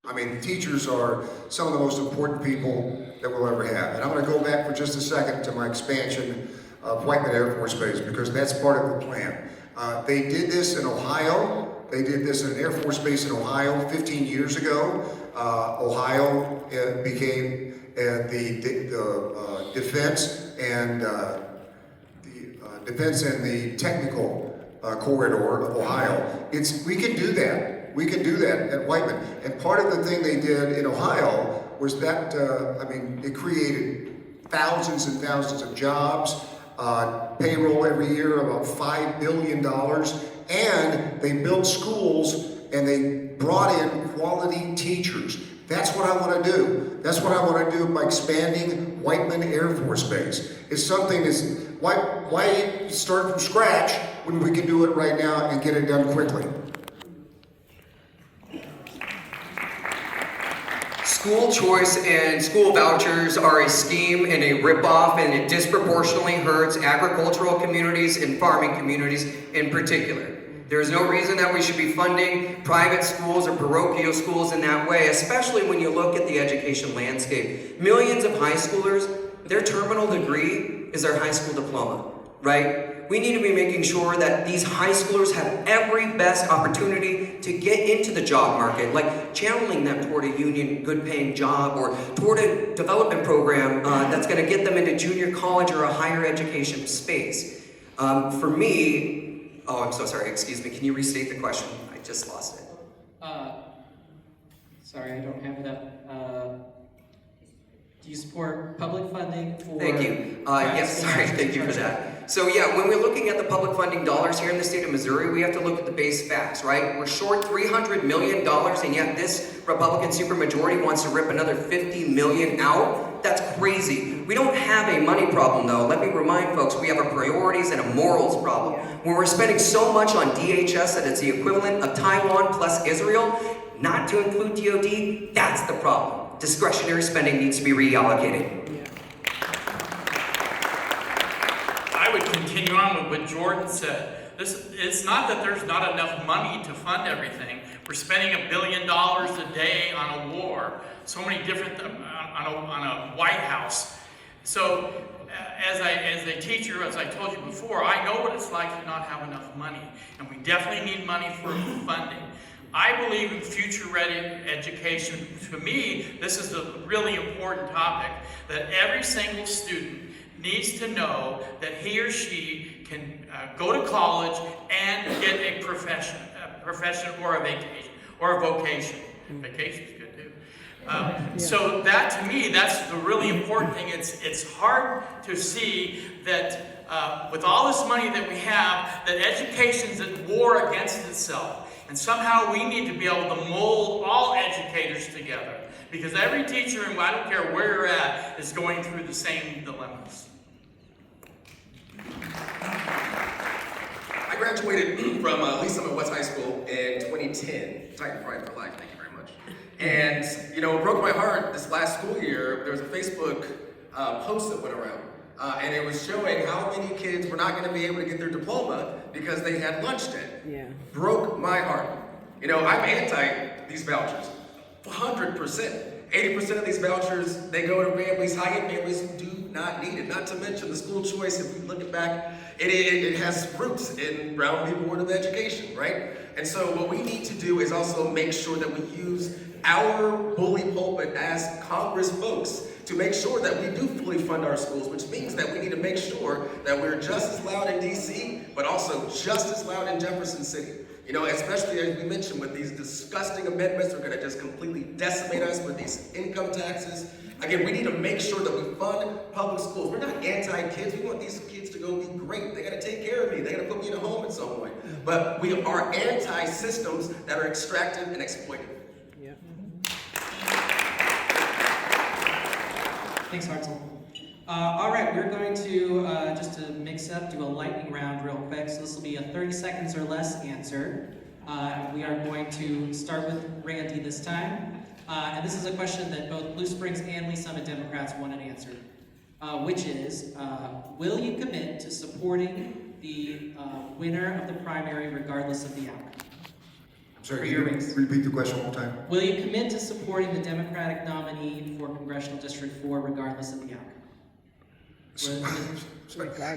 I mean, teachers are some of the most important people that we'll ever have. And I'm going to go back for just a second to my expansion of Whiteman Air Force Base, because that's part of the plan. They did this in Ohio. They did this in an Air Force Base in Ohio 15 years ago. Ohio became the defense and the technical corridor of Ohio. We can do that. We can do that at Whiteman. And part of the thing they did in Ohio was that, it created thousands and thousands of jobs, payroll every year about $5 billion, and they built schools and they brought in quality teachers. That's what I want to do. That's what I want to do by expanding Whiteman Air Force Base. It's something why start from scratch when we can do it right now and get it done quickly? School choice and school vouchers are a scheme and a ripoff, and it disproportionately hurts agricultural communities and farming communities in particular. There is no reason that we should be funding private schools or parochial schools in that way, especially when you look at the education landscape. Millions of high schoolers, their terminal degree is their high school diploma, right? We need to be making sure that these high schoolers have every best opportunity to get into the job market, like channeling them toward a union good paying job or toward a development program that's going to get them into junior college or a higher education space. For me, oh, I'm so sorry, excuse me, can you restate the question? I just lost it. Sorry, I don't have it up. Do you support public funding for... Thank you. Yes, sorry, thank you for that. So yeah, when we're looking at the public funding dollars here in the state of Missouri, we have to look at the base facts, right? We're short $300 million, and yet this Republican supermajority wants to rip another $50 million out? That's crazy. We don't have a money problem, though. Let me remind folks, we have a priorities and a morals problem. When we're spending so much on DHS that it's the equivalent of Taiwan plus Israel, not to include DOD, that's the problem. Discretionary spending needs to be reallocated. I would continue on with what Jordan said. It's not that there's not enough money to fund everything. We're spending $1 billion a day on a war, so many different on a White House. So as a teacher, as I told you before, I know what it's like to not have enough money, and we definitely need money for funding. I believe in future-ready education. To me, this is a really important topic, that every single student needs to know that he or she can go to college and get a profession or a vocation. Vacation's good too. So that, to me, that's the really important thing. It's hard to see that with all this money that we have, that education's at war against itself. And somehow we need to be able to mold all educators together, because every teacher, and I don't care where you're at, is going through the same dilemmas. I graduated from Lee Summit West High School in 2010. Titan Pride for Life, thank you very much. And, it broke my heart this last school year. There was a Facebook post that went around. And it was showing how many kids were not going to be able to get their diploma because they had lunch debt. Yeah. Broke my heart. I'm anti these vouchers, 100%. 80% of these vouchers, they go to families, high-end families who do not need it. Not to mention the school choice, if we look it back, it has roots in Brown v. Board of Education, right? And so what we need to do is also make sure that we use our bully pulpit as Congress folks to make sure that we do fully fund our schools, which means that we need to make sure that we're just as loud in DC, but also just as loud in Jefferson City. Especially as we mentioned, with these disgusting amendments, they're gonna just completely decimate us with these income taxes. Again, we need to make sure that we fund public schools. We're not anti-kids. We want these kids to go be great. They gotta take care of me. They gotta put me in a home at some point. But we are anti-systems that are extractive and exploitive. Thanks, Hartzell. All right, we're going to, just to mix up, do a lightning round real quick. So this will be a 30 seconds or less answer. We are going to start with Randy this time. And this is a question that both Blue Springs and Lee Summit Democrats wanted answered, which is, will you commit to supporting the winner of the primary regardless of the outcome? Sorry, for can your you race. repeat the question one more time? Will you commit to supporting the Democratic nominee for Congressional District 4 regardless of the outcome?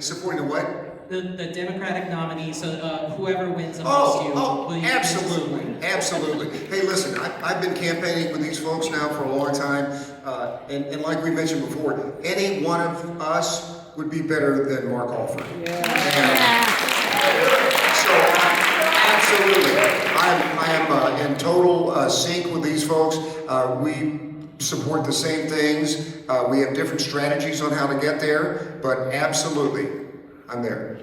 Supporting the what? The Democratic nominee, so whoever wins amongst you, will you commit to support? Absolutely. Hey, listen, I've been campaigning with these folks now for a long time, and like we mentioned before, any one of us would be better than Mark Alford. So, absolutely, I am in total sync with these folks. We support the same things. We have different strategies on how to get there, but absolutely, I'm there.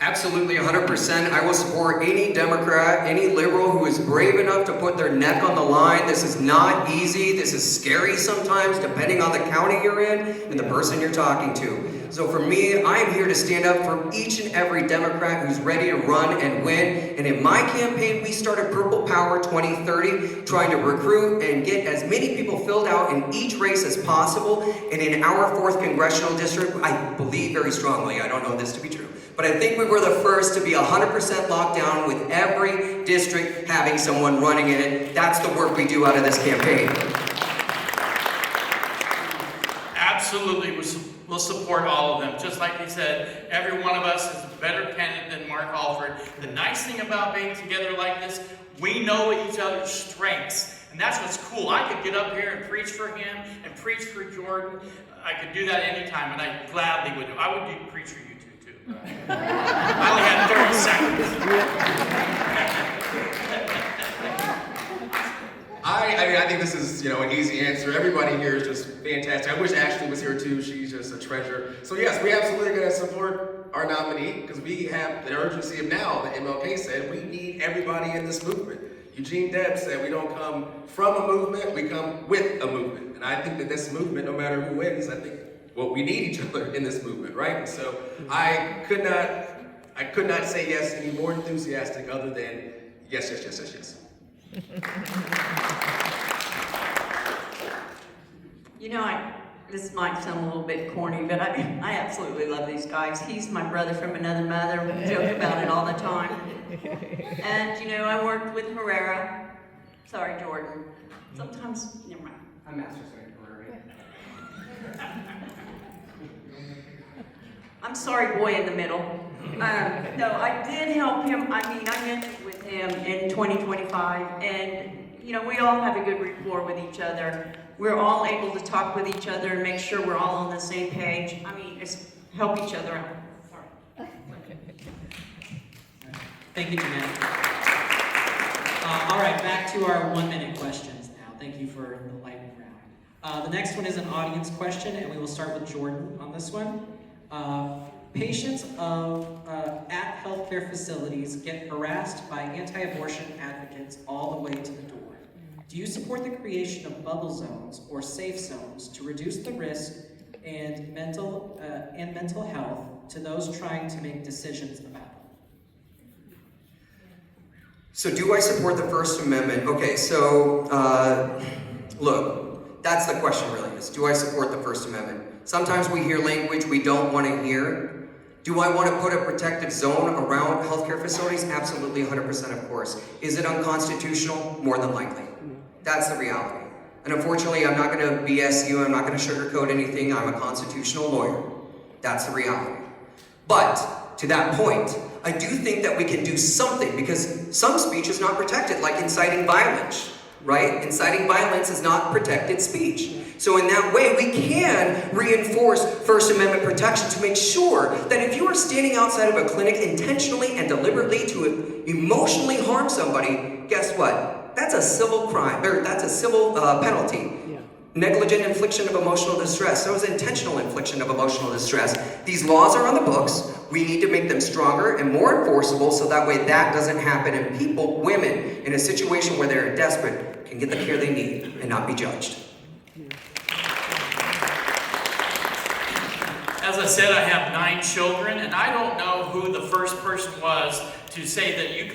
Absolutely, 100%. I will support any Democrat, any liberal who is brave enough to put their neck on the line. This is not easy. This is scary sometimes, depending on the county you're in and the person you're talking to. So for me, I am here to stand up for each and every Democrat who's ready to run and win. And in my campaign, we started Purple Power 2030, trying to recruit and get as many people filled out in each race as possible. And in our 4th Congressional District, I believe very strongly, I don't know this to be true, but I think we were the first to be 100% locked down with every district having someone running in it. That's the work we do out of this campaign. Absolutely, we'll support all of them. Just like he said, every one of us is a better candidate than Mark Alford. The nice thing about being together like this, we know each other's strengths. And that's what's cool. I could get up here and preach for him and preach for Jordan. I could do that anytime, and I gladly would. I would preach for you two, too. I only had 30 seconds. I think this is, an easy answer. Everybody here is just fantastic. I wish Ashley was here too. She's just a treasure. So yes, we absolutely going to support our nominee because we have the urgency of now. The MLK said we need everybody in this movement. Eugene Debs said we don't come from a movement, we come with a movement. And I think that this movement, no matter who wins, we need each other in this movement, right? So I could not say yes any more enthusiastic other than yes, yes, yes, yes, yes. This might sound a little bit corny, but I absolutely love these guys. He's my brother from another mother. We joke about it all the time. And, I worked with Herrera. Sorry, Jordan. Sometimes, never mind. I'm Master Sergeant Herrera. I'm sorry, boy in the middle. No, I did help him. I met with him in 2025, and we all have a good rapport with each other. We're all able to talk with each other and make sure we're all on the same page. It's help each other out. Sorry. Thank you, Jeanette. All right, back to our 1-minute questions now. Thank you for the lightning round. The next one is an audience question, and we will start with Jordan on this one. Patients at healthcare facilities get harassed by anti-abortion advocates all the way to the door. Do you support the creation of bubble zones or safe zones to reduce the risk and mental health to those trying to make decisions about them? So do I support the First Amendment? Okay, so look, that's the question really is, do I support the First Amendment? Sometimes we hear language we don't want to hear. Do I want to put a protective zone around healthcare facilities? Absolutely, 100% of course. Is it unconstitutional? More than likely. That's the reality. And unfortunately, I'm not going to BS you, I'm not going to sugarcoat anything, I'm a constitutional lawyer. That's the reality. But, to that point, I do think that we can do something because some speech is not protected, like inciting violence, right? Inciting violence is not protected speech. So in that way, we can reinforce First Amendment protection to make sure that if you are standing outside of a clinic intentionally and deliberately to emotionally harm somebody, guess what? That's a civil crime, or that's a civil penalty. Yeah. Negligent infliction of emotional distress. So is intentional infliction of emotional distress. These laws are on the books. We need to make them stronger and more enforceable so that way that doesn't happen and people, women, in a situation where they're desperate, can get the care they need and not be judged. As I said, I have 9 children, and I don't know who the first person was to say that you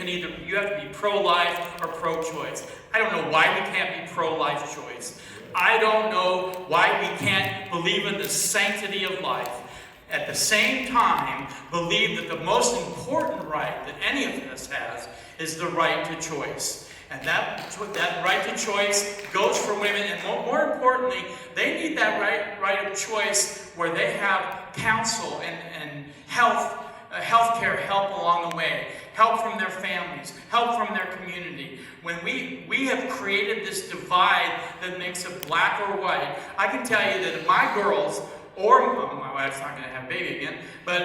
have to be pro-life or pro-choice. I don't know why we can't be pro-life choice. I don't know why we can't believe in the sanctity of life. at the same time, believe that the most important right that any of us has is the right to choice. And that right to choice goes for women, and more importantly, they need that right of choice where they have counsel and healthcare help along the way, help from their families, help from their community. When we have created this divide that makes it black or white, I can tell you that if my girls, or my wife's not going to have a baby again, but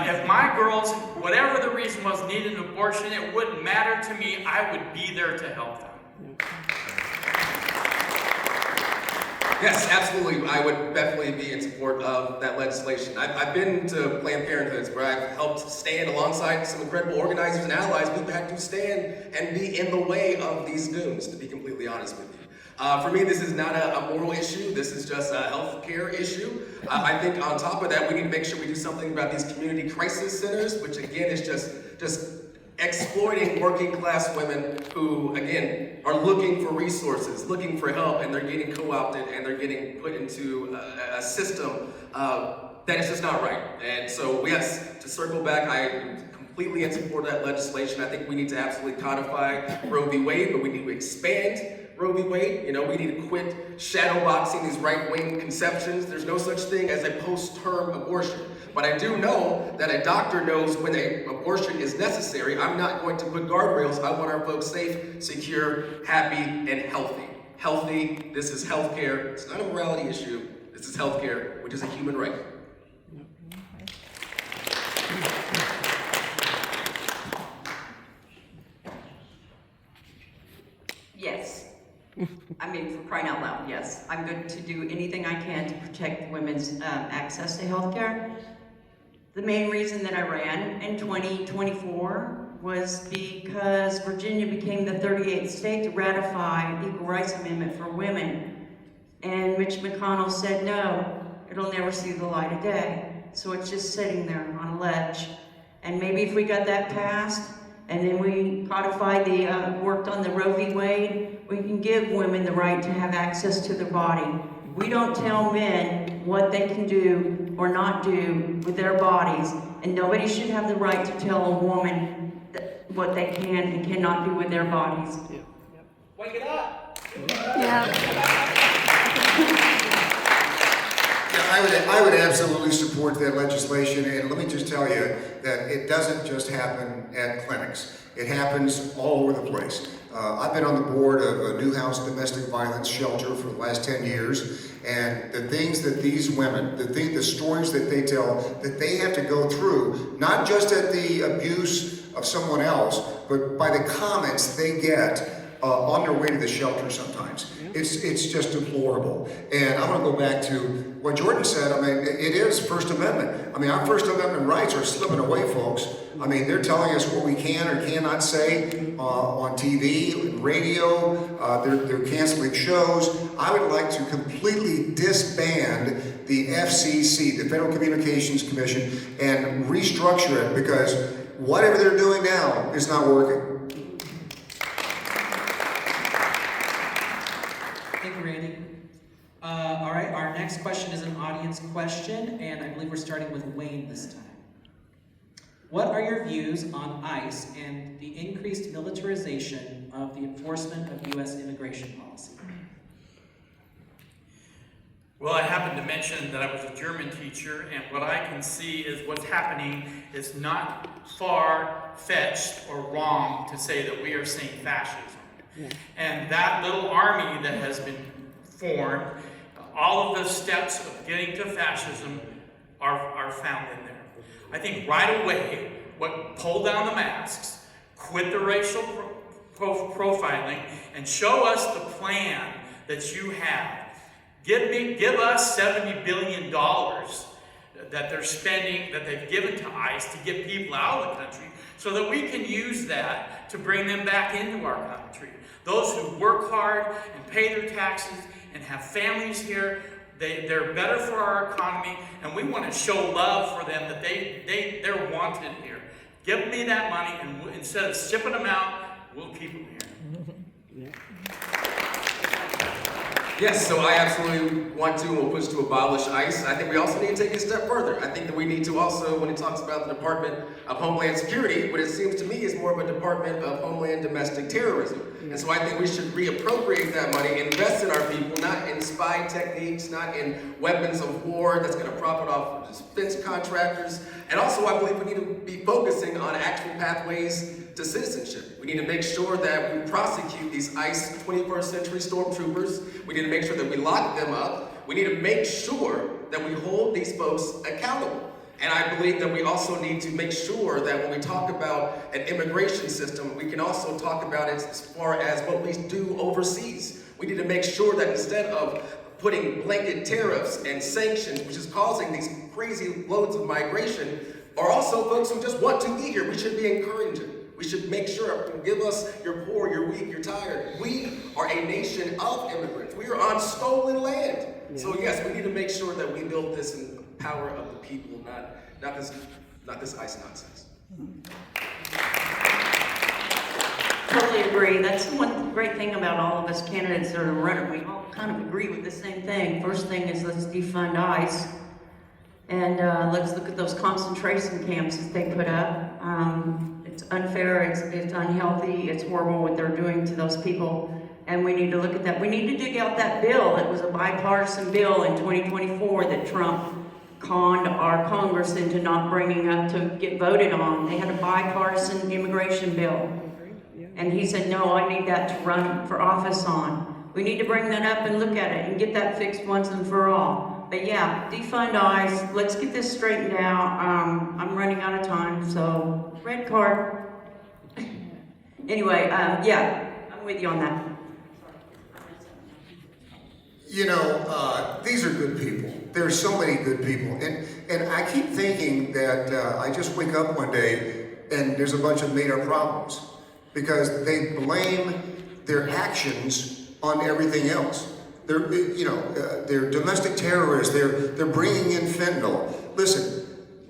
if my girls, whatever the reason was, needed an abortion, it wouldn't matter to me. I would be there to help them. Yes, absolutely. I would definitely be in support of that legislation. I've been to Planned Parenthoods where I've helped stand alongside some incredible organizers and allies. We've had to stand and be in the way of these dooms, to be completely honest with you. For me, this is not a moral issue. This is just a health care issue. I think on top of that, we need to make sure we do something about these community crisis centers, which again is just exploiting working class women who, again, are looking for resources, looking for help, and they're getting co-opted and they're getting put into a system that is just not right. And so, yes, to circle back, I am completely in support of that legislation. I think we need to absolutely codify Roe v. Wade, but we need to expand Roe v. Wade. You know, we need to quit shadowboxing these right-wing conceptions. There's no such thing as a post-term abortion. But I do know that a doctor knows when an abortion is necessary. I'm not going to put guardrails. I want our folks safe, secure, happy, and healthy. Healthy, this is healthcare. It's not a morality issue. This is healthcare, which is a human right. Yes. I mean, for crying out loud, yes. I'm going to do anything I can to protect women's access to health care. The main reason that I ran in 2024 was because Virginia became the 38th state to ratify Equal Rights Amendment for women. And Mitch McConnell said, no, it'll never see the light of day. So it's just sitting there on a ledge. And maybe if we got that passed, and then we codified worked on the Roe v. Wade, we can give women the right to have access to their body. We don't tell men what they can do or not do with their bodies, and nobody should have the right to tell a woman what they can and cannot do with their bodies. Wake it up! I would absolutely support that legislation, and let me just tell you that it doesn't just happen at clinics. It happens all over the place. I've been on the board of a Newhouse domestic violence shelter for the last 10 years, and the things that these women, the stories that they tell, that they have to go through, not just at the abuse of someone else, but by the comments they get on their way to the shelter sometimes. It's just deplorable. And I want to go back to what Jordan said. I mean, it is First Amendment. I mean, our First Amendment rights are slipping away, folks. I mean, they're telling us what we can or cannot say on TV, radio. They're canceling shows. I would like to completely disband the FCC, the Federal Communications Commission, and restructure it, because whatever they're doing now is not working. Thank you, Randy. All right, our next question is an audience question, and I believe we're starting with Wayne this time. What are your views on ICE and the increased militarization of the enforcement of U.S. immigration policy? Well, I happened to mention that I was a German teacher, and what I can see is what's happening is not far-fetched or wrong to say that we are seeing fascism. And that little army that has been formed, all of the steps of getting to fascism are found in there. I think right away, pull down the masks, quit the racial profiling, and show us the plan that you have. Give us $70 billion that they're spending, that they've given to ICE to get people out of the country, so that we can use that to bring them back into our country. Those who work hard and pay their taxes and have families here, they're better for our economy, and we want to show love for them, that they're wanted here. Give me that money, and instead of shipping them out, we'll keep them here. Yes, so I absolutely want to and will push to abolish ICE. I think we also need to take it a step further. I think that we need to also, when it talks about the Department of Homeland Security, what it seems to me is more of a Department of Homeland Domestic Terrorism. And so I think we should reappropriate that money, invest in our people, not in spy techniques, not in weapons of war that's going to profit off of defense contractors. And also I believe we need to be focusing on actual pathways to citizenship. We need to make sure that we prosecute these ICE 21st century stormtroopers. We need to make sure that we lock them up. We need to make sure that we hold these folks accountable. And I believe that we also need to make sure that when we talk about an immigration system, we can also talk about it as far as what we do overseas. We need to make sure that instead of putting blanket tariffs and sanctions, which is causing these crazy loads of migration, are also folks who just want to be here. We should be encouraging. We should make sure, give us, you're poor, you're weak, you're tired. We are a nation of immigrants. We are on stolen land. Yeah. So yes, we need to make sure that we build this in the power of the people, not this ICE nonsense. Totally agree. That's one great thing about all of us candidates that are running. We all kind of agree with the same thing. First thing is let's defund ICE. And let's look at those concentration camps that they put up. It's unfair, it's unhealthy, it's horrible what they're doing to those people. And we need to look at that. We need to dig out that bill. It was a bipartisan bill in 2024 that Trump conned our Congress into not bringing up to get voted on. They had a bipartisan immigration bill. And he said, no, I need that to run for office on. We need to bring that up and look at it and get that fixed once and for all. But yeah, defund ICE, let's get this straightened out. I'm running out of time, so red card. Anyway, yeah, I'm with you on that. You know, these are good people. There are so many good people. And I keep thinking that I just wake up one day and there's a bunch of made up problems because they blame their actions on everything else. They're, you know, they're domestic terrorists. They're bringing in fentanyl. Listen,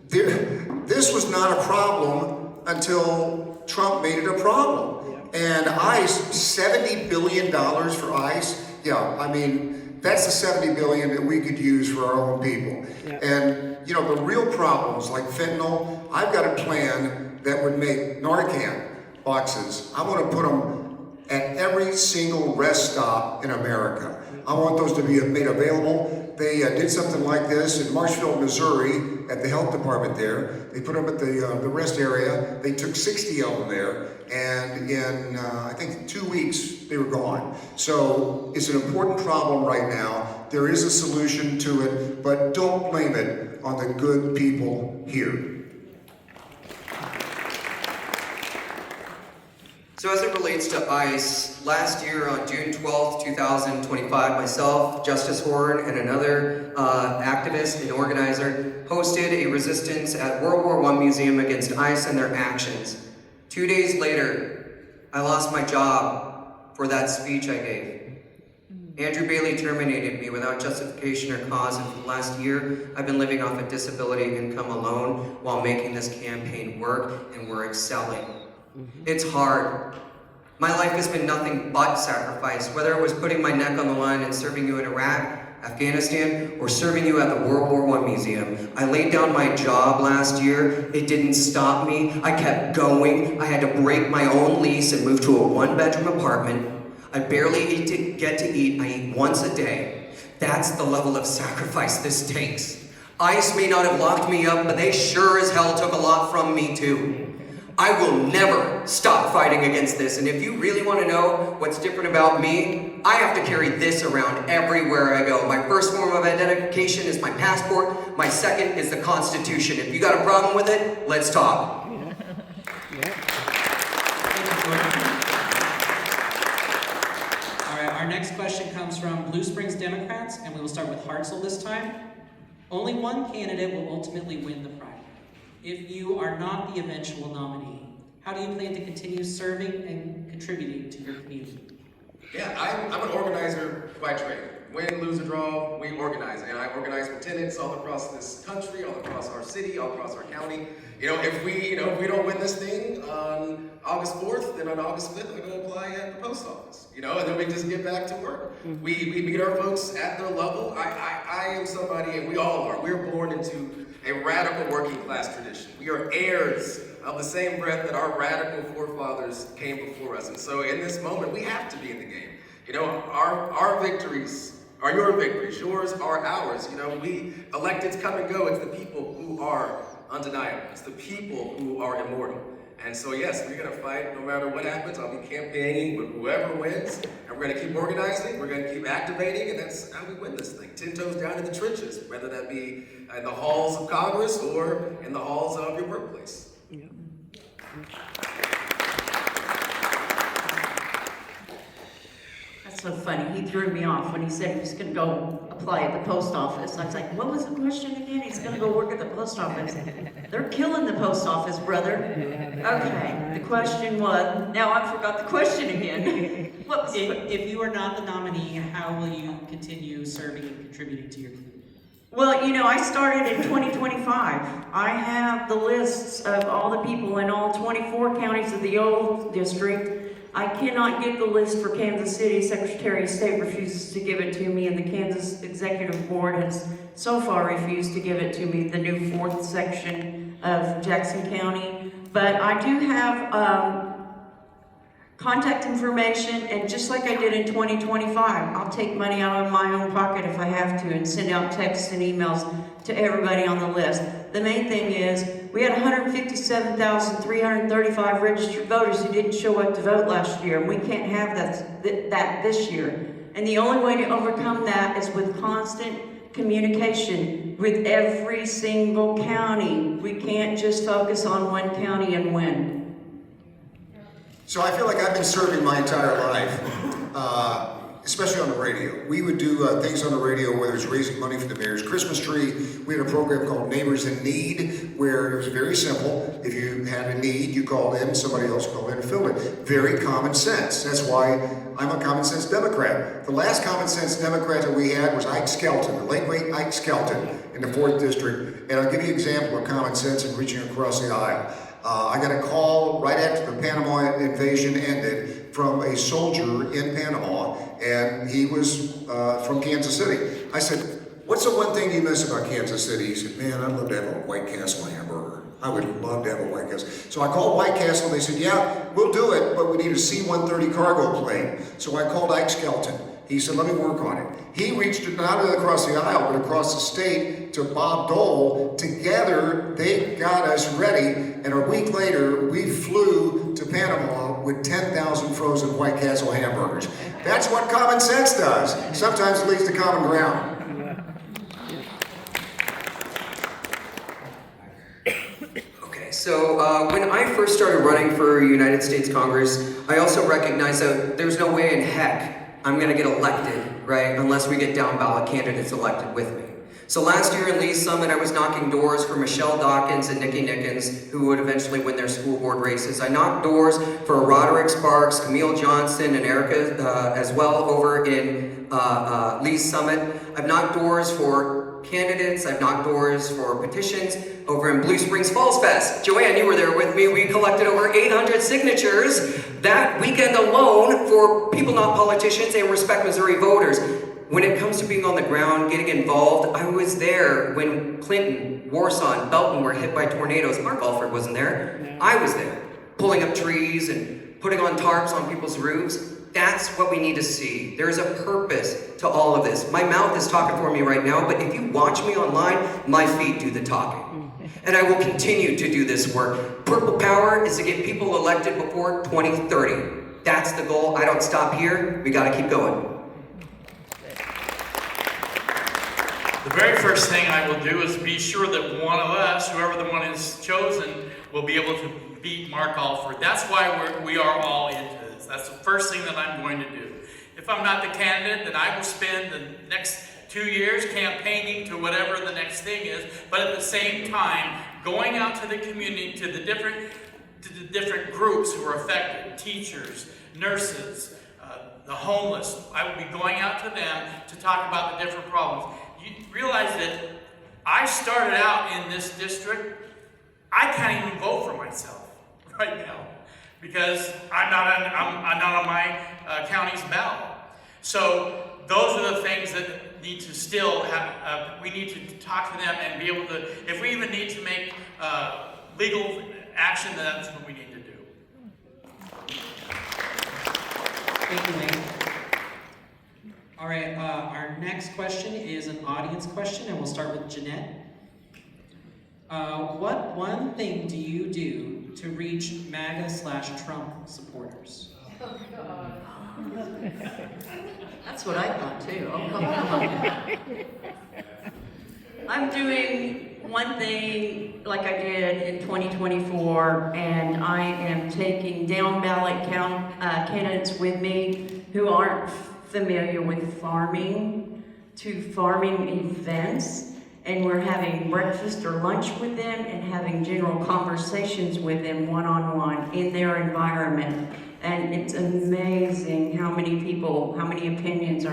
this was not a problem until Trump made it a problem. And ICE, $70 billion for ICE. Yeah, I mean, that's the $70 billion that we could use for our own people. And you know, the real problems like fentanyl. I've got a plan that would make Narcan boxes. I want to put them at every single rest stop in America. I want those to be made available. They did something like this in Marshfield, Missouri, at the health department there. They put them at the rest area. They took 60 of them there, and in I think 2 weeks they were gone. So it's an important problem right now. There is a solution to it, but don't blame it on the good people here. So as it relates to ICE, last year on June 12th, 2025, myself, Justice Horn, and another activist and organizer hosted a resistance at World War I Museum against ICE and their actions. 2 days later, I lost my job for that speech I gave. Andrew Bailey terminated me without justification or cause, and for the last year, I've been living off a disability income alone while making this campaign work, and we're excelling. It's hard. My life has been nothing but sacrifice, whether it was putting my neck on the line and serving you in Iraq, Afghanistan, or serving you at the World War I Museum. I laid down my job last year. It didn't stop me. I kept going. I had to break my own lease and move to a one-bedroom apartment. I barely get to eat. I eat once a day. That's the level of sacrifice this takes. ICE may not have locked me up, but they sure as hell took a lot from me too. I will never stop fighting against this, and if you really want to know what's different about me, I have to carry this around everywhere I go. My first form of identification is my passport. My second is the Constitution. If you got a problem with it, let's talk. All right, our next question comes from Blue Springs Democrats, and we will start with Hartzell this time. Only one candidate will ultimately win the primary. If you are not the eventual nominee, how do you plan to continue serving and contributing to your community? Yeah, I'm an organizer by trade. Win, lose, or draw, we organize. And I organize with tenants all across this country, all across our city, all across our county. You know, if we don't win this thing on August 4th, then on August 5th, we're going to apply at the post office. you know, and then we just get back to work. We meet our folks at their level. I am somebody, and we all are, we're born into a radical working class tradition. We are heirs of the same breath that our radical forefathers came before us. And so in this moment, we have to be in the game. You know, our victories are your victories. Yours are ours. You know, electeds come and go. It's the people who are undeniable. It's the people who are immortal. And so yes, we're gonna fight no matter what happens. I'll be campaigning with whoever wins, and we're gonna keep organizing, we're gonna keep activating, and that's how we win this thing. 10 toes down in the trenches, whether that be in the halls of Congress or in the halls of your workplace. That's so funny. He threw me off when he said he was going to go apply at the post office. I was like, what was the question again? He's going to go work at the post office. They're killing the post office, brother. Okay, the question was, now I forgot the question again. What was If you are not the nominee, how will you continue serving and contributing to your community? Well, you know, I started in 2025. I have the lists of all the people in all 24 counties of the old district. I cannot get the list for Kansas City. Secretary of State refuses to give it to me, and the Kansas Executive Board has so far refused to give it to me, the new 4th section of Jackson County. But I do have contact information, and just like I did in 2025, I'll take money out of my own pocket if I have to and send out texts and emails to everybody on the list. The main thing is, we had 157,335 registered voters who didn't show up to vote last year, and we can't have that this year. And the only way to overcome that is with constant communication with every single county. We can't just focus on one county and win. So I feel like I've been serving my entire life, especially on the radio. We would do things on the radio, whether it's raising money for the mayor's Christmas tree. We had a program called Neighbors in Need, where it was very simple. If you had a need, you called in, somebody else called in and filled it. Very common sense. That's why I'm a common sense Democrat. The last common sense Democrat that we had was Ike Skelton, the late great Ike Skelton in the 4th District. And I'll give you an example of common sense in reaching across the aisle. I got a call right after the Panama invasion ended from a soldier in Panama, and he was from Kansas City. I said, what's the one thing you miss about Kansas City? He said, man, I'd love to have a White Castle hamburger. I would love to have a White Castle. So I called White Castle, and they said, yeah, we'll do it, but we need a C-130 cargo plane. So I called Ike Skelton. He said, let me work on it. He reached not only across the aisle, but across the state to Bob Dole. Together, they got us ready, and a week later, we flew to Panama with 10,000 frozen White Castle hamburgers. That's what common sense does. Sometimes it leads to common ground. Okay, so when I first started running for United States Congress, I also recognized that there's no way in heck I'm gonna get elected, right, unless we get down ballot candidates elected with me. So last year in Lee's Summit, I was knocking doors for Michelle Dawkins and Nikki Nickens, who would eventually win their school board races. I knocked doors for Roderick Sparks, Camille Johnson, and Erica as well over in Lee's Summit. I've knocked doors for candidates, I've knocked doors for petitions over in Blue Springs Falls Fest. Joanne, you were there with me. We collected over 800 signatures that weekend alone for people not politicians and Respect Missouri voters. When it comes to being on the ground, getting involved, I was there when Clinton, Warsaw, and Belton were hit by tornadoes. Mark Alford wasn't there. I was there, pulling up trees and putting on tarps on people's roofs. That's what we need to see. There's a purpose to all of this. My mouth is talking for me right now, but if you watch me online, my feet do the talking. And I will continue to do this work. Purple Power is to get people elected before 2030. That's the goal. I don't stop here. We gotta keep going. The very first thing I will do is be sure that one of us, whoever the one is chosen, will be able to beat Mark Alford. That's why we are all into this. That's the first thing that I'm going to do. If I'm not the candidate, then I will spend the next 2 years campaigning to whatever the next thing is, but at the same time, going out to the community, to the different groups who are affected, teachers, nurses, the homeless. I will be going out to them to talk about the different problems. You realize that I started out in this district, I can't even vote for myself right now because I'm not on my county's ballot. So those are the things that need to still have, we need to talk to them and be able to, if we even need to make legal action, then that's what we need to do. Thank you, Wayne. All right, our next question is an audience question, and we'll start with Jeanette. What one thing do you do to reach MAGA/Trump supporters? That's what I thought too. Oh, come on. I'm doing one thing like I did in 2024, and I am taking down ballot candidates with me who aren't familiar with farming to farming events. And we're having breakfast or lunch with them and having general conversations with them one-on-one in their environment. And it's amazing how many people, how many opinions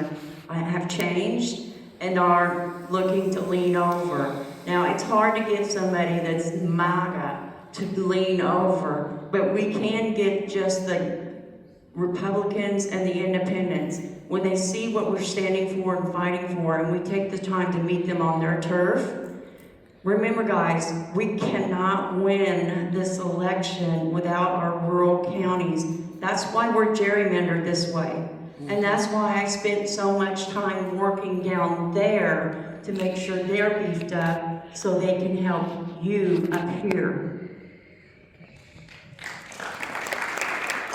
have changed and are looking to lean over. Now, it's hard to get somebody that's MAGA to lean over, but we can get just the Republicans and the independents. When they see what we're standing for and fighting for, and we take the time to meet them on their turf, remember guys, we cannot win this election without our rural counties. That's why we're gerrymandered this way. And that's why I spent so much time working down there to make sure they're beefed up so they can help you up here.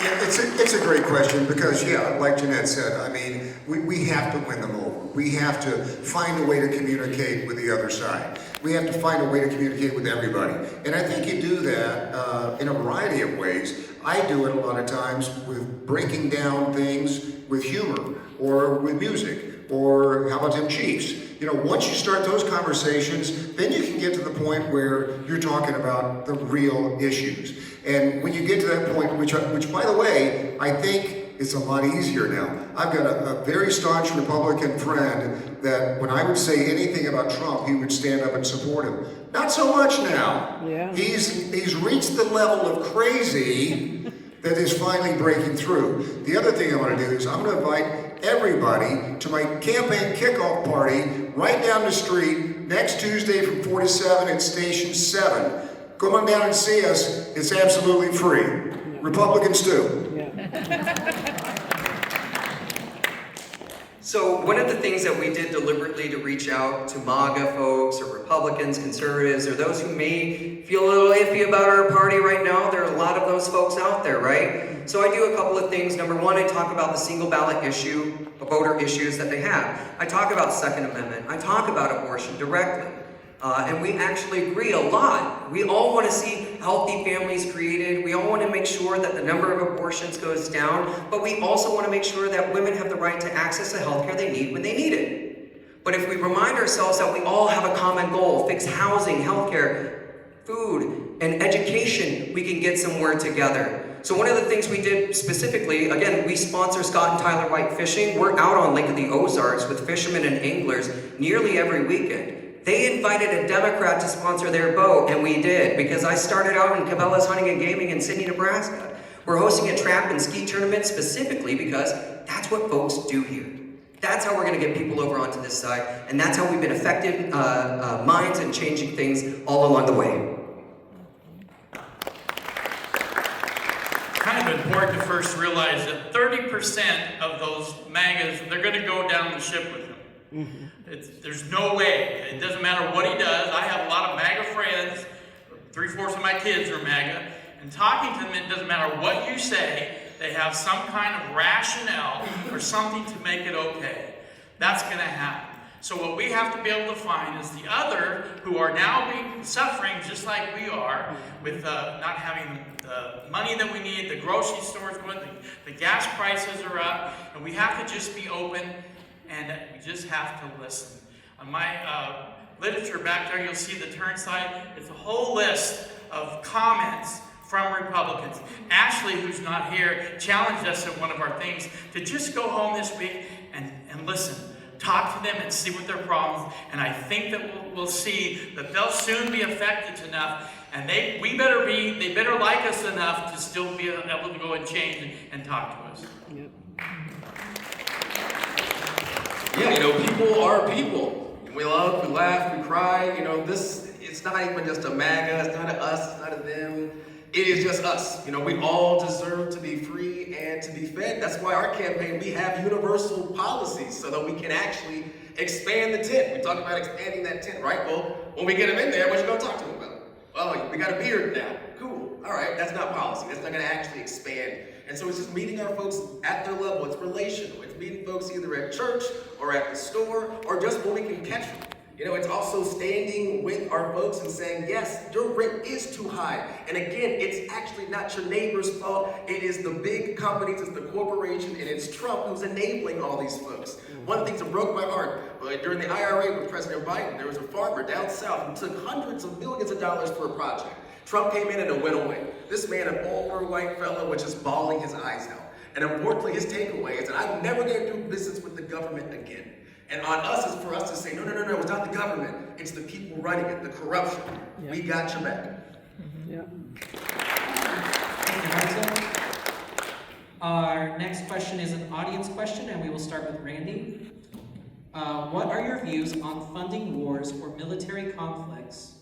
Yeah, it's a great question because, yeah, like Jeanette said, I mean, we have to win them over. We have to find a way to communicate with the other side. We have to find a way to communicate with everybody. And I think you do that in a variety of ways. I do it a lot of times with breaking down things with humor or with music, or how about them Chiefs? You know, once you start those conversations, then you can get to the point where you're talking about the real issues. And when you get to that point, which by the way, I think it's a lot easier now. I've got a very staunch Republican friend that when I would say anything about Trump, he would stand up and support him. Not so much now. Yeah. He's reached the level of crazy that is finally breaking through. The other thing I want to do is I'm going to invite everybody to my campaign kickoff party right down the street next Tuesday from 4 to 7 at Station 7. Come on down and see us. It's absolutely free. Republicans too. So one of the things that we did deliberately to reach out to MAGA folks or Republicans, conservatives, or those who may feel a little iffy about our party right now, there are a lot of those folks out there, right? So I do a couple of things. Number one, I talk about the single ballot issue, the voter issues that they have. I talk about Second Amendment. I talk about abortion directly. And we actually agree a lot. We all want to see healthy families created. We all want to make sure that the number of abortions goes down. But we also want to make sure that women have the right to access the health care they need when they need it. But if we remind ourselves that we all have a common goal, fix housing, health care, food, and education, we can get somewhere together. So one of the things we did specifically, again, we sponsor Scott and Tyler White Fishing. We're out on Lake of the Ozarks with fishermen and anglers nearly every weekend. They invited a Democrat to sponsor their boat, and we did, because I started out in Cabela's Hunting and Gaming in Sidney, Nebraska. We're hosting a trap and ski tournament specifically because that's what folks do here. That's how we're going to get people over onto this side, and that's how we've been effective minds and changing things all along the way. Kind of important to first realize that 30% of those MAGAs, they're going to go down the ship with him. There's no way. It doesn't matter what he does. I have a lot of MAGA friends. 3/4 of my kids are MAGA. And talking to them, it doesn't matter what you say. They have some kind of rationale or something to make it okay. That's going to happen. So what we have to be able to find is the other who are now suffering just like we are with not having the money that we need, the grocery stores going, the gas prices are up, and we have to just be open. And we just have to listen. On my literature back there, you'll see the turnside. It's a whole list of comments from Republicans. Ashley, who's not here, challenged us at one of our things to just go home this week and listen. Talk to them and see what their problems. And I think that we'll see that they'll soon be affected enough. And they better like us enough to still be able to go and change and talk to us. Yep. Yeah, people are people. We love, we laugh, we cry. It's not even just a MAGA, it's not a us, it's not a them. It is just us. We all deserve to be free and to be fed. That's why our campaign, we have universal policies so that we can actually expand the tent. We talk about expanding that tent, right? Well, when we get them in there, what you gonna talk to them about? Well, we got a beard now. Cool. All right, that's not policy. That's not gonna actually expand. And so it's just meeting our folks at their level. It's relational. It's meeting folks either at church or at the store or just when we can catch them. It's also standing with our folks and saying, yes, your rent is too high. And again, it's actually not your neighbor's fault. It is the big companies, it's the corporation, and it's Trump who's enabling all these folks. One of the things that broke my heart, during the IRA with President Biden, there was a farmer down south who took hundreds of millions of dollars for a project. Trump came in and it went away. This man, an older white fellow, was just bawling his eyes out. And importantly, his takeaway is that I'm never going to do business with the government again. And on us is for us to say, no, it's not the government. It's the people running it, the corruption. Yeah. We got your back. Yeah. Thank you, Marta. Our next question is an audience question, and we will start with Randy. What are your views on funding wars or military conflicts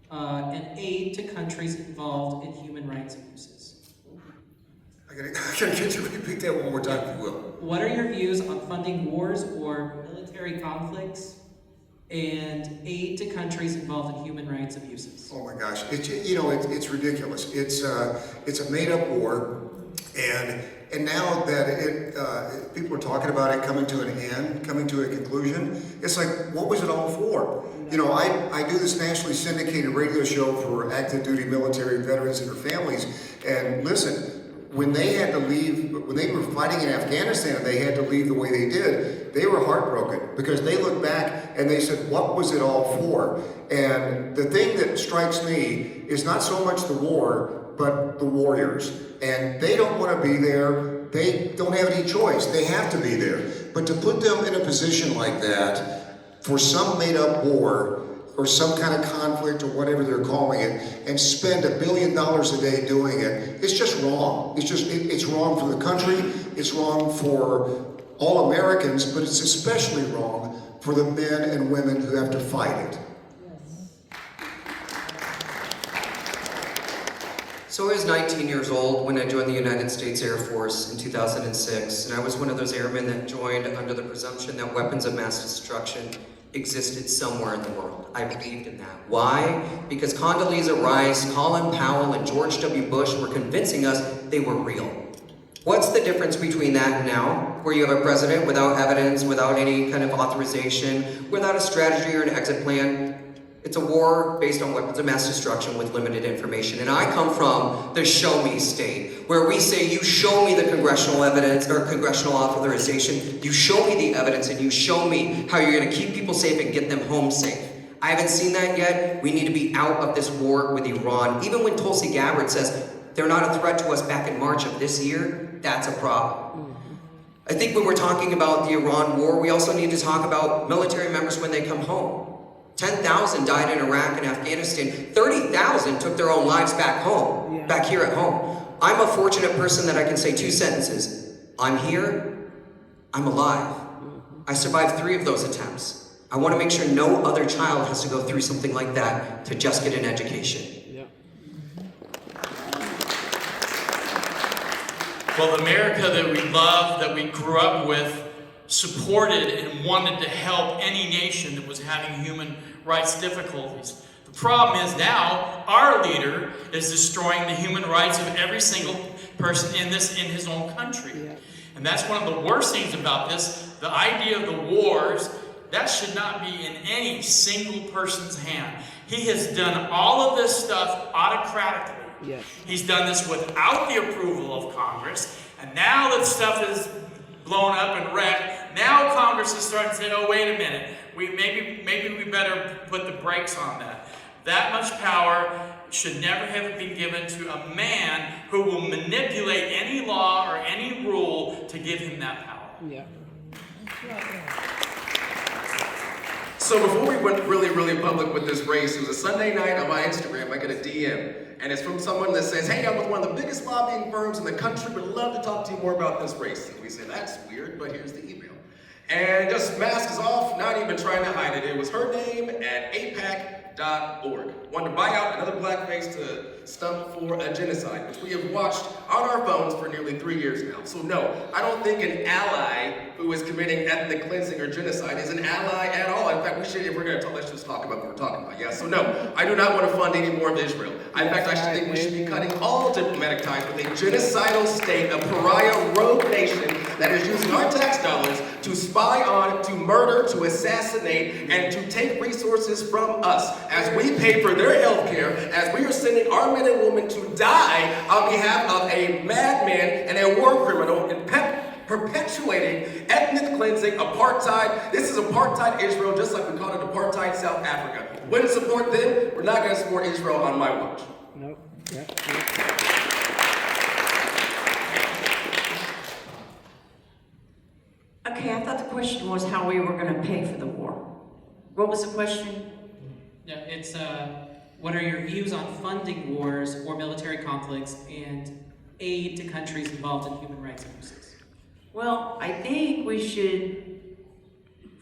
and aid to countries involved in human rights abuses? I gotta get you to repeat that one more time, if you will. What are your views on funding wars or military conflicts and aid to countries involved in human rights abuses? Oh my gosh, it's ridiculous. It's a made-up war, and now that people are talking about it coming to an end, coming to a conclusion, it's like, what was it all for? I do this nationally syndicated radio show for active duty military veterans and their families, and listen, when they had to leave, when they were fighting in Afghanistan and they had to leave the way they did, they were heartbroken because they looked back and they said, what was it all for? And the thing that strikes me is not so much the war, but the warriors. And they don't want to be there. They don't have any choice. They have to be there. But to put them in a position like that for some made-up war or some kind of conflict or whatever they're calling it, and spend $1 billion a day doing it, it's just wrong. It's wrong for the country, it's wrong for all Americans, but it's especially wrong for the men and women who have to fight it. So I was 19 years old when I joined the United States Air Force in 2006, and I was one of those airmen that joined under the presumption that weapons of mass destruction existed somewhere in the world. I believed in that. Why? Because Condoleezza Rice, Colin Powell, and George W. Bush were convincing us they were real. What's the difference between that and now, where you have a president without evidence, without any kind of authorization, without a strategy or an exit plan? It's a war based on weapons of mass destruction with limited information. And I come from the show me state, where we say, you show me the congressional evidence or congressional authorization, you show me the evidence, and you show me how you're gonna keep people safe and get them home safe. I haven't seen that yet. We need to be out of this war with Iran. Even when Tulsi Gabbard says they're not a threat to us back in March of this year, that's a problem. I think when we're talking about the Iran war, we also need to talk about military members when they come home. 10,000 died in Iraq and Afghanistan. 30,000 took their own lives back home, back here at home. I'm a fortunate person that I can say 2 sentences. I'm here, I'm alive. I survived 3 of those attempts. I want to make sure no other child has to go through something like that to just get an education. Well, the America that we love, that we grew up with, supported and wanted to help any nation that was having human rights difficulties. The problem is now our leader is destroying the human rights of every single person in his own country. And that's one of the worst things about this. The idea of the wars, that should not be in any single person's hand. He has done all of this stuff autocratically. Yes. He's done this without the approval of Congress, and now that stuff is blown up and wrecked, now Congress is starting to say, oh, wait a minute, maybe we better put the brakes on that. That much power should never have been given to a man who will manipulate any law or any rule to give him that power. Yeah. So before we went really public with this race, it was a Sunday night on my Instagram, I get a DM, and it's from someone that says, hey, I'm with one of the biggest lobbying firms in the country, would love to talk to you more about this race. And we say, that's weird, but here's the email. And just masks off, not even trying to hide it. It was her name at APAC.org. Wanted to buy out another blackface to stump for a genocide, which we have watched on our phones for nearly 3 years now. So no, I don't think an ally who is committing ethnic cleansing or genocide is an ally at all. In fact, we should, if we're gonna talk, let's just talk about what we're talking about. Yeah, so no, I do not want to fund any more of Israel. In fact, I should think we should be cutting all diplomatic ties with a genocidal state, a pariah rogue nation that is using our tax dollars to spy on, to murder, to assassinate, and to take resources from us as we pay for their health care, as we are sending our men and women to die on behalf of a madman and a war criminal and perpetuating ethnic cleansing, apartheid. This is apartheid Israel, just like we called it apartheid South Africa. Wouldn't support them, we're not going to support Israel on my watch. Nope. Yeah. Okay, I thought the question was how we were going to pay for the war. What was the question? Yeah, it's what are your views on funding wars or military conflicts and aid to countries involved in human rights abuses? Well, I think we should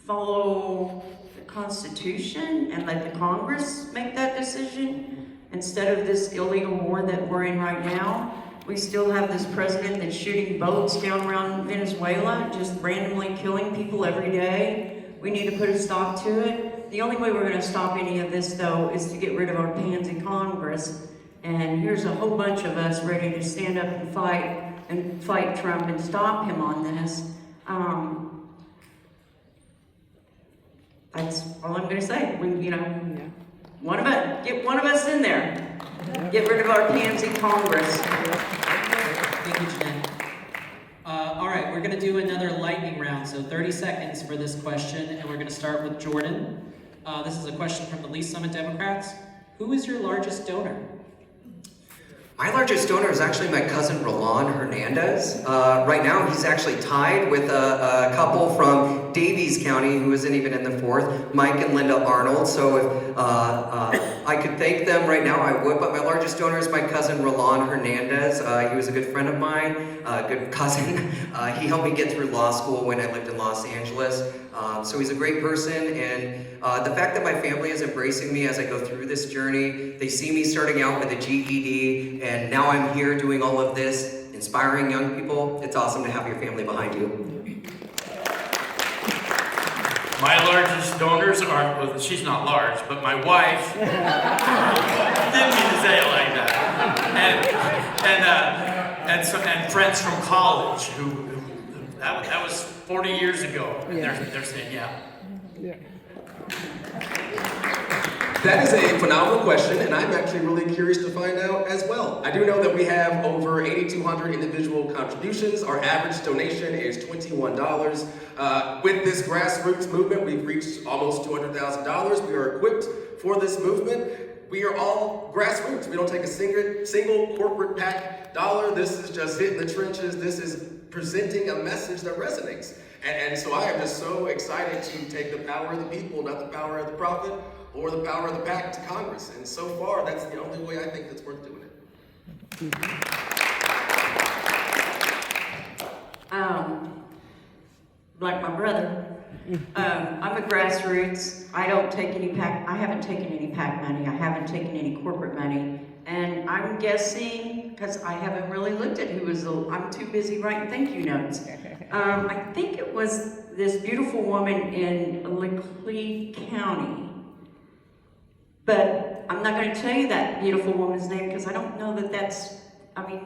follow the Constitution and let the Congress make that decision instead of this illegal war that we're in right now. We still have this president that's shooting boats down around Venezuela, just randomly killing people every day. We need to put a stop to it. The only way we're going to stop any of this, though, is to get rid of our pansy Congress. And here's a whole bunch of us ready to stand up and fight Trump and stop him on this. That's all I'm going to say. We, get one of us in there. Get rid of our pansy Congress. Thank you, Jeanette. All right, we're going to do another lightning round, so 30 seconds for this question, and we're going to start with Jordan. This is a question from the Lee's Summit Democrats. Who is your largest donor? My largest donor is actually my cousin Roland Hernandez. Right now, he's actually tied with a couple from Davies County who isn't even in the fourth, Mike and Linda Arnold. So if I could thank them right now, I would. But my largest donor is my cousin Roland Hernandez. He was a good friend of mine, a good cousin. He helped me get through law school when I lived in Los Angeles. So he's a great person, and the fact that my family is embracing me as I go through this journey, they see me starting out with a GED, and now I'm here doing all of this, inspiring young people. It's awesome to have your family behind you. My largest donors are, well, she's not large, but my wife, didn't mean to say it like that, and friends from college who that was 40 years ago. Yeah. They're saying, yeah. That is a phenomenal question, and I'm actually really curious to find out as well. I do know that we have over 8,200 individual contributions. Our average donation is $21. With this grassroots movement, we've reached almost $200,000. We are equipped for this movement. We are all grassroots. We don't take a single corporate PAC dollar. This is just hitting the trenches. This is presenting a message that resonates. And so I am just so excited to take the power of the people, not the power of the prophet or the power of the PAC to Congress. And so far, that's the only way I think that's worth doing it. Like my brother, I'm a grassroots. I don't take any PAC. I haven't taken any PAC money. I haven't taken any corporate money. And I'm guessing, because I haven't really looked at who was I'm too busy writing thank you notes. I think it was this beautiful woman in Leclerc County. But I'm not going to tell you that beautiful woman's name because I don't know that that's,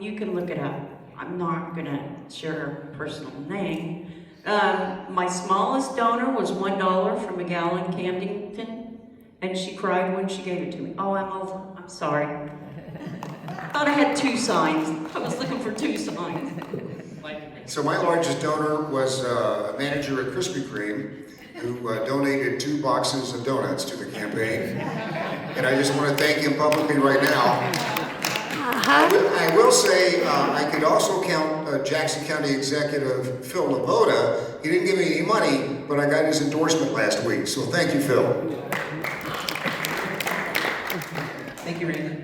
you can look it up. I'm not going to share her personal name. My smallest donor was $1 from a gal in Camden, and she cried when she gave it to me. Oh, I'm over. I'm sorry. Thought I had 2 signs. I was looking for 2 signs. So my largest donor was a manager at Krispy Kreme who donated 2 boxes of donuts to the campaign. And I just want to thank him publicly right now. I will say I could also count Jackson County Executive Phil Laboda. He didn't give me any money, but I got his endorsement last week. So thank you, Phil. Thank you, Randy.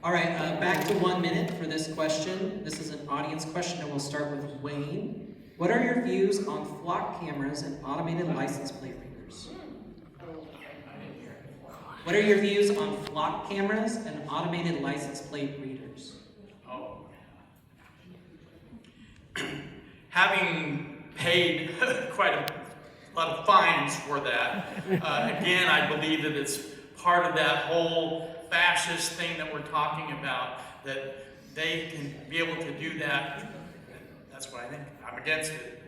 All right, back to 1 minute for this question. This is an audience question, and we'll start with Wayne. What are your views on flock cameras and automated license plate readers? What are your views on flock cameras and automated license plate readers? Oh. Having paid quite a lot of fines for that, again, I believe that it's part of that whole fascist thing that we're talking about, that they can be able to do that. That's what I think. I'm against it.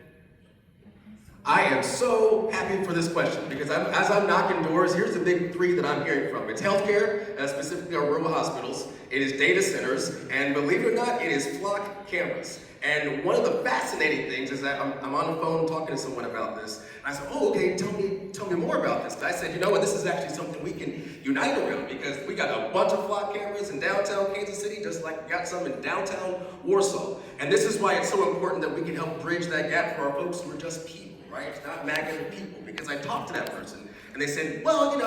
I am so happy for this question because as I'm knocking doors, here's the big three that I'm hearing from. It's healthcare, specifically our rural hospitals. It is data centers, and believe it or not, it is flock cameras. And one of the fascinating things is that I'm on the phone talking to someone about this. And I said, oh, okay, tell me more about this. And I said, you know what, this is actually something we can unite around because we got a bunch of flock cameras in downtown Kansas City, just like we got some in downtown Warsaw. And this is why it's so important that we can help bridge that gap for our folks who are just people. Right? It's not MAGA people, because I talked to that person and they said, well, it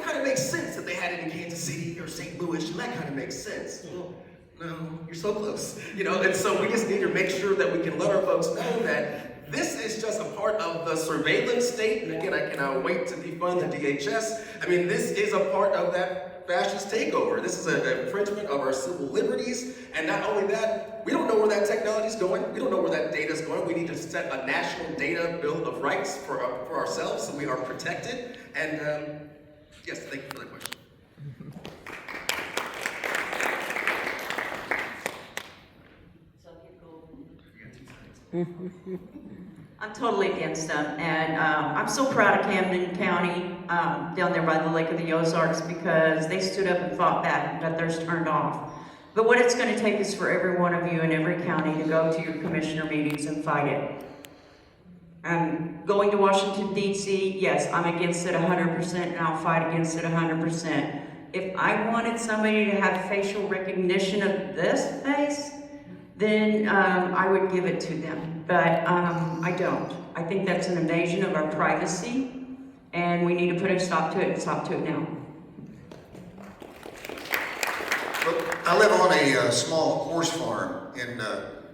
kind of makes sense that they had it in Kansas City or St. Louis, and that kind of makes sense. Well, no, you're so close, and so we just need to make sure that we can let our folks know that this is just a part of the surveillance state, and again, I cannot wait to defund the DHS. I mean, this is a part of that fascist takeover. This is an infringement of our civil liberties, and not only that, we don't know where that technology is going. We don't know where that data is going. We need to set a national data bill of rights for ourselves so we are protected. And yes, thank you for that question. I'm totally against them, and I'm so proud of Camden County down there by the Lake of the Ozarks because they stood up and fought back and got theirs turned off. But what it's going to take is for every one of you in every county to go to your commissioner meetings and fight it. Going to Washington, D.C., yes, I'm against it 100%, and I'll fight against it 100%. If I wanted somebody to have facial recognition of this face, then I would give it to them, but I don't. I think that's an invasion of our privacy, and we need to put a stop to it and stop to it now. Look, I live on a small horse farm in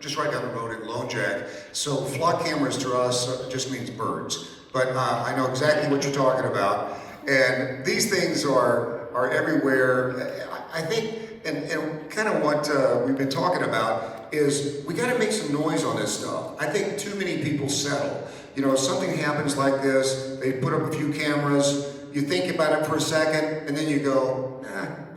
just right down the road in Lone Jack, so flock cameras to us just means birds. But I know exactly what you're talking about, and these things are everywhere. I think, and kind of what we've been talking about is we got to make some noise on this stuff. I think too many people settle. Something happens like this, they put up a few cameras, you think about it for a second, and then you go,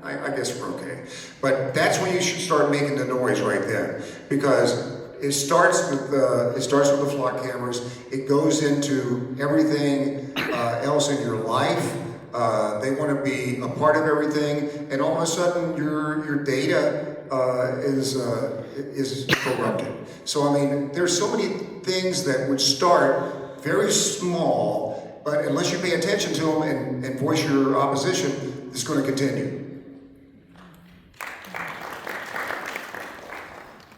I guess we're okay. But that's when you should start making the noise right then, because it starts with the flock cameras. It goes into everything else in your life. They want to be a part of everything, and all of a sudden your data is corrupted. So I mean, there's so many things that would start very small, but unless you pay attention to them and voice your opposition, it's going to continue.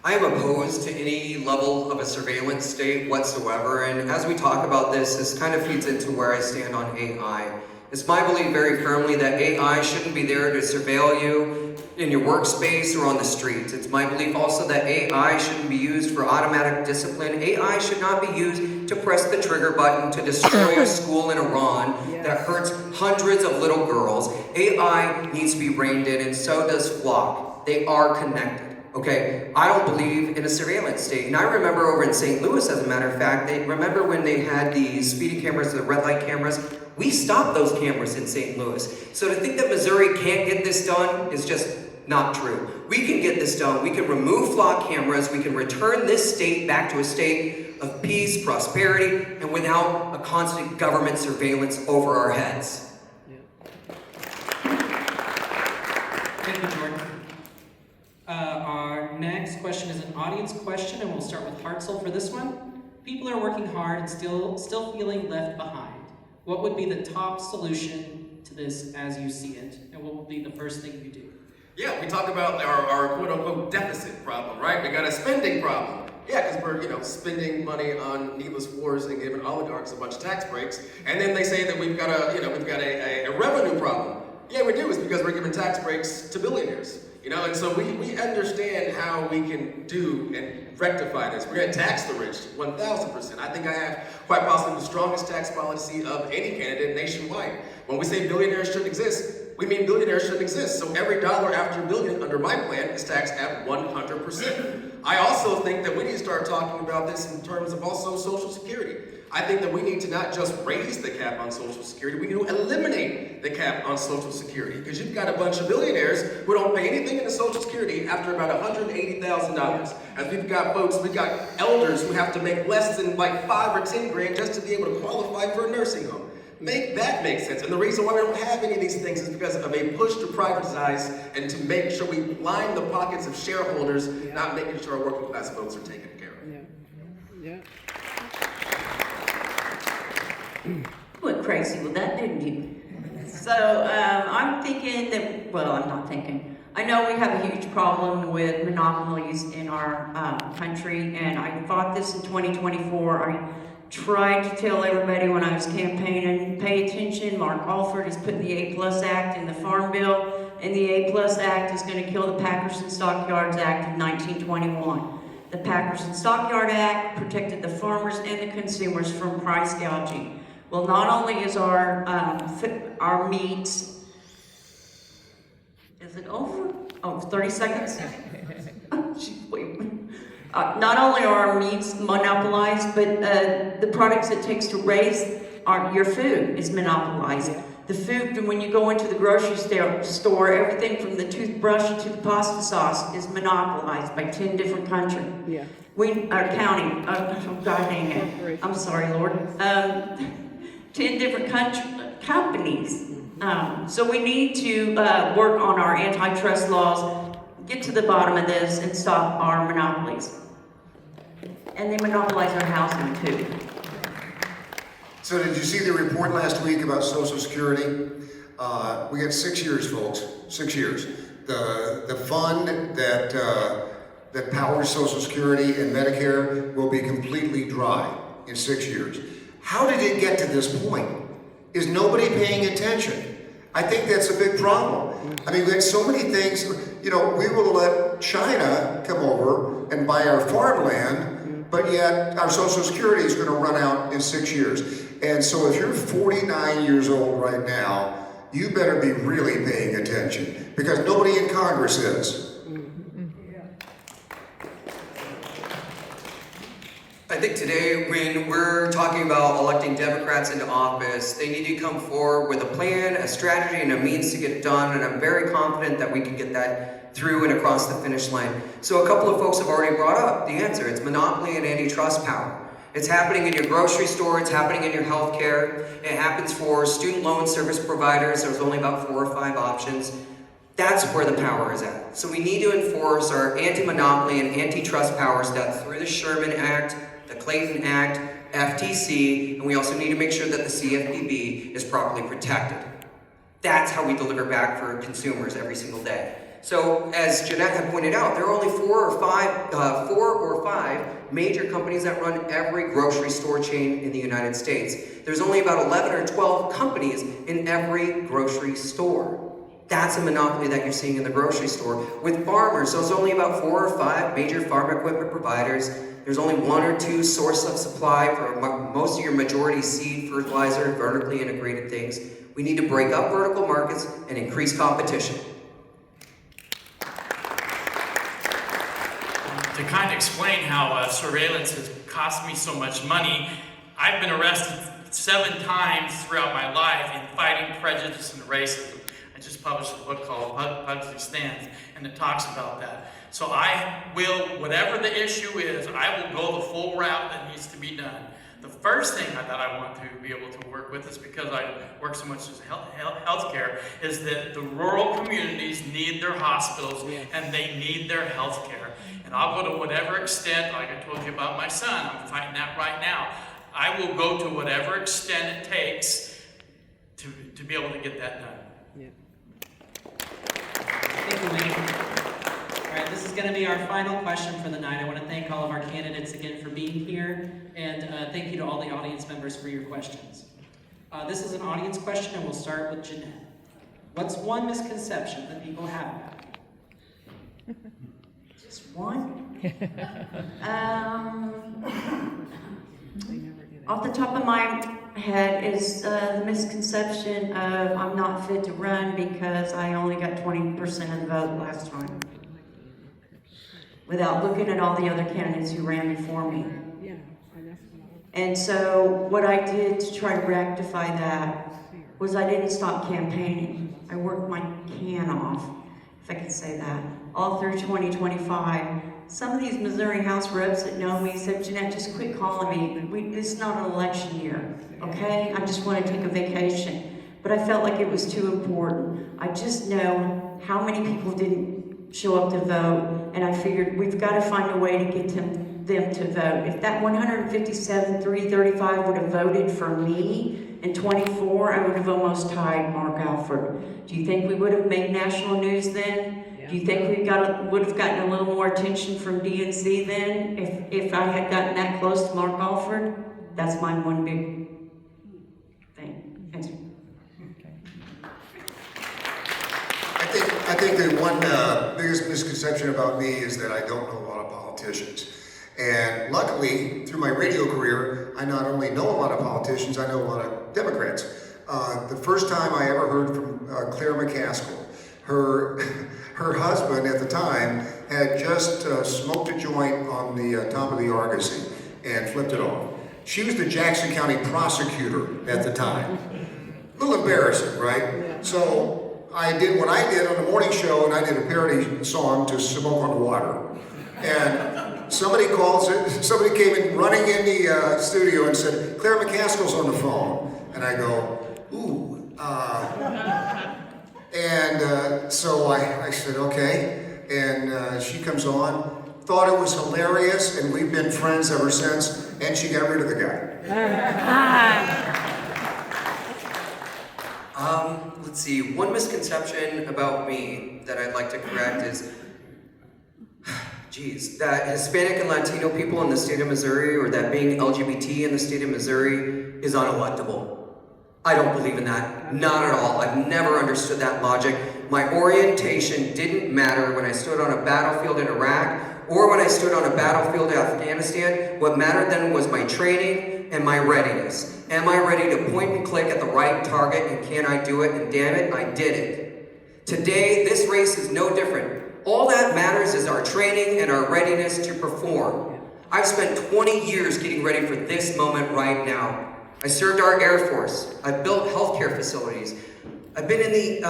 I am opposed to any level of a surveillance state whatsoever, and as we talk about this kind of feeds into where I stand on AI. It's my belief very firmly that AI shouldn't be there to surveil you in your workspace or on the streets. It's my belief also that AI shouldn't be used for automatic discipline. AI should not be used to press the trigger button to destroy a school in Iran that hurts hundreds of little girls. AI needs to be reined in, and so does Flock. They are connected. Okay, I don't believe in a surveillance state. And I remember over in St. Louis, as a matter of fact, remember when they had the speeding cameras, the red light cameras? We stopped those cameras in St. Louis. So to think that Missouri can't get this done is just not true. We can get this done. We can remove flock cameras. We can return this state back to a state of peace, prosperity, and without a constant government surveillance over our heads. Thank you, Jordan. Our next question is an audience question, and we'll start with Hartzell for this one. People are working hard and still feeling left behind. What would be the top solution to this as you see it? And what would be the first thing you do? Yeah, we talk about our quote-unquote deficit problem, right? We got a spending problem. Yeah, because we're spending money on needless wars and giving oligarchs a bunch of tax breaks, and then they say that we've got a revenue problem. Yeah, we do. It's because we're giving tax breaks to billionaires. You know, and so we understand how we can do and rectify this. We're going to tax the rich 1,000%. I think I have quite possibly the strongest tax policy of any candidate nationwide. When we say billionaires shouldn't exist, we mean billionaires shouldn't exist. So every dollar after a billion under my plan is taxed at 100%. I also think that we need to start talking about this in terms of also Social Security. I think that we need to not just raise the cap on Social Security, we need to eliminate the cap on Social Security. Because you've got a bunch of billionaires who don't pay anything into Social Security after about $180,000. As we've got elders who have to make less than like 5 or 10 grand just to be able to qualify for a nursing home. Make that make sense. And the reason why we don't have any of these things is because of a push to privatize and to make sure we line the pockets of shareholders, not making sure our working class folks are taken care of. Yeah. Went crazy with that, didn't you? So I'm thinking that, well, I'm not thinking. I know we have a huge problem with monopolies in our country, and I fought this in 2024. I tried to tell everybody when I was campaigning, pay attention. Mark Alford has put the A+ Act in the Farm Bill, and the A+ Act is going to kill the Packers and Stockyards Act of 1921. The Packers and Stockyard Act protected the farmers and the consumers from price gouging. Well, not only is our meat, is it over? Oh, 30 seconds? Jeez, wait. Not only are our meats monopolized, but the products it takes to raise your food is monopolized. The food, when you go into the grocery store, everything from the toothbrush to the pasta sauce is monopolized by 10 different countries. Yeah. Our county, oh God dang it. I'm sorry, Lord. 10 different companies. So we need to work on our antitrust laws, get to the bottom of this, and stop our monopolies. And they monopolize our housing too. So did you see the report last week about Social Security? We got 6 years, folks. 6 years. The fund that powers Social Security and Medicare will be completely dry in 6 years. How did it get to this point? Is nobody paying attention? I think that's a big problem. I mean, we have so many things. You know, we will let China come over and buy our farmland, but yet our Social Security is going to run out in 6 years. And so if you're 49 years old right now, you better be really paying attention, because nobody in Congress is. I think today, when we're talking about electing Democrats into office, they need to come forward with a plan, a strategy, and a means to get it done, and I'm very confident that we can get that through and across the finish line. So a couple of folks have already brought up the answer. It's monopoly and antitrust power. It's happening in your grocery store, it's happening in your healthcare, it happens for student loan service providers. There's only about 4 or 5 options. That's where the power is at. So we need to enforce our anti-monopoly and antitrust powers that through the Sherman Act, the Clayton Act, FTC, and we also need to make sure that the CFPB is properly protected. That's how we deliver back for consumers every single day. So, as Jeanette had pointed out, there are only 4 or 5 major companies that run every grocery store chain in the United States. There's only about 11 or 12 companies in every grocery store. That's a monopoly that you're seeing in the grocery store. With farmers, there's only about 4 or 5 major farm equipment providers. There's only 1 or 2 sources of supply for most of your majority seed, fertilizer, vertically integrated things. We need to break up vertical markets and increase competition. To kind of explain how surveillance has cost me so much money, I've been arrested 7 times throughout my life in fighting prejudice and racism. I just published a book called Pugsley Stands, and it talks about that. So I will, whatever the issue is, I will go the full route that needs to be done. The first thing that I want to be able to work with is, because I work so much as healthcare, is that the rural communities need their hospitals and they need their healthcare. And I'll go to whatever extent, like I told you about my son, I'm fighting that right now. I will go to whatever extent it takes to be able to get that done. Thank you, Wayne. All right, this is going to be our final question for the night. I want to thank all of our candidates again for being here, and thank you to all the audience members for your questions. This is an audience question, and we'll start with Jeanette. What's one misconception that people have about you? Just one? Off the top of my head is the misconception of I'm not fit to run because I only got 20% of the vote last time. Without looking at all the other candidates who ran before me. And so what I did to try to rectify that was I didn't stop campaigning. I worked my can off, if I can say that, all through 2025. Some of these Missouri House reps that know me said, Jeanette, just quit calling me. It's not an election year, okay? I just want to take a vacation. But I felt like it was too important. I just know how many people didn't show up to vote, and I figured we've got to find a way to get them to vote. If that 157,335 would have voted for me in 24, I would have almost tied Mark Alford. Do you think we would have made national news then? Do you think we would have gotten a little more attention from DNC then if I had gotten that close to Mark Alford? That's my one big thing. Answer. I think the one biggest misconception about me is that I don't know a lot of politicians. And luckily, through my radio career, I not only know a lot of politicians, I know a lot of Democrats. The first time I ever heard from Claire McCaskill, her husband at the time had just smoked a joint on the top of the Argosy and flipped it off. She was the Jackson County prosecutor at the time. A little embarrassing, right? So I did what I did on the morning show, and I did a parody song to Smoke on the Water. And somebody came in running in the studio and said, Claire McCaskill's on the phone. And I go, ooh. So I said, okay. And she comes on, thought it was hilarious, and we've been friends ever since, and she got rid of the guy. Let's see, one misconception about me that I'd like to correct is, that Hispanic and Latino people in the state of Missouri, or that being LGBT in the state of Missouri is unelectable. I don't believe in that, not at all. I've never understood that logic. My orientation didn't matter when I stood on a battlefield in Iraq or when I stood on a battlefield in Afghanistan. What mattered then was my training and my readiness. Am I ready to point and click at the right target, and can I do it? And damn it, I did it. Today, this race is no different. All that matters is our training and our readiness to perform. I've spent 20 years getting ready for this moment right now. I served our Air Force. I've built healthcare facilities. I've been in the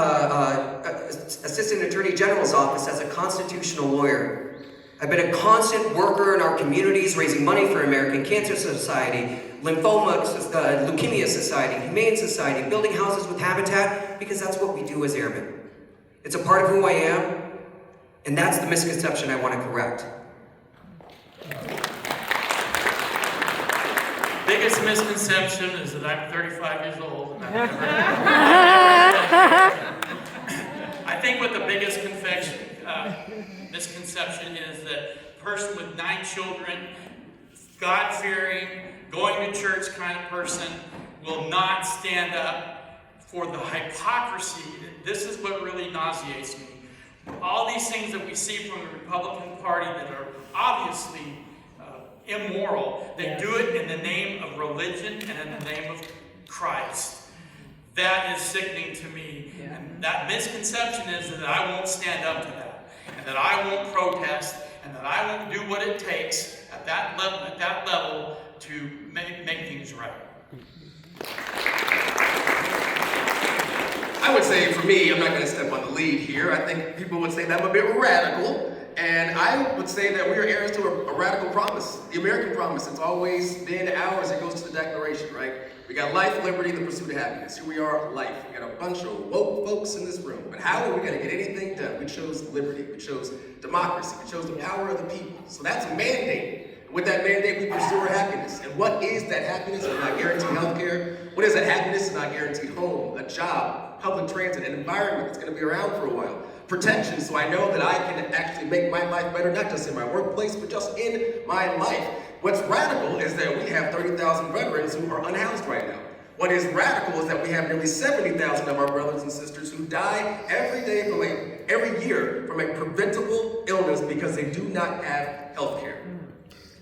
Assistant Attorney General's office as a constitutional lawyer. I've been a constant worker in our communities, raising money for American Cancer Society, Lymphoma, Leukemia Society, Humane Society, building houses with habitat, because that's what we do as airmen. It's a part of who I am, and that's the misconception I want to correct. Biggest misconception is that I'm 35 years old and I've never I think what the biggest misconception is that a person with 9 children, God-fearing, going to church kind of person will not stand up for the hypocrisy. This is what really nauseates me. All these things that we see from the Republican Party that are obviously immoral, they do it in the name of religion and in the name of Christ. That is sickening to me. Yeah. And that misconception is that I won't stand up to that, and that I won't protest, and that I won't do what it takes at that level to make things right. I would say for me, I'm not going to step on the lead here. I think people would say that I'm a bit radical. And I would say that we are heirs to a radical promise. The American promise, it's always been ours. It goes to the Declaration, right? We got life, liberty, the pursuit of happiness. Here we are, life. We got a bunch of woke folks in this room. But how are we going to get anything done? We chose liberty. We chose democracy. We chose the power of the people. So that's a mandate. With that mandate, we pursue our happiness. And what is that happiness if not guaranteed health care? What is that happiness if not guaranteed home, a job, public transit, an environment that's going to be around for a while? Protection, so I know that I can actually make my life better, not just in my workplace, but just in my life. What's radical is that we have 30,000 veterans who are unhoused right now. What is radical is that we have nearly 70,000 of our brothers and sisters who die every year from a preventable illness because they do not have health care.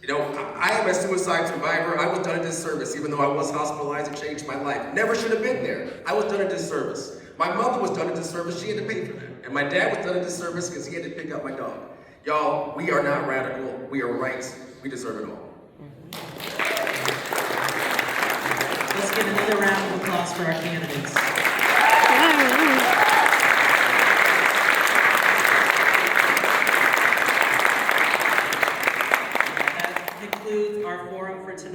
You know, I am a suicide survivor. I was done a disservice, even though I was hospitalized and changed my life. Never should have been there. I was done a disservice. My mother was done a disservice. She had to pay for that. And my dad was done a disservice because he had to pick up my dog. Y'all, we are not radical. We are right. We deserve it all. Let's give another round of applause for our candidates. That concludes our forum for tonight.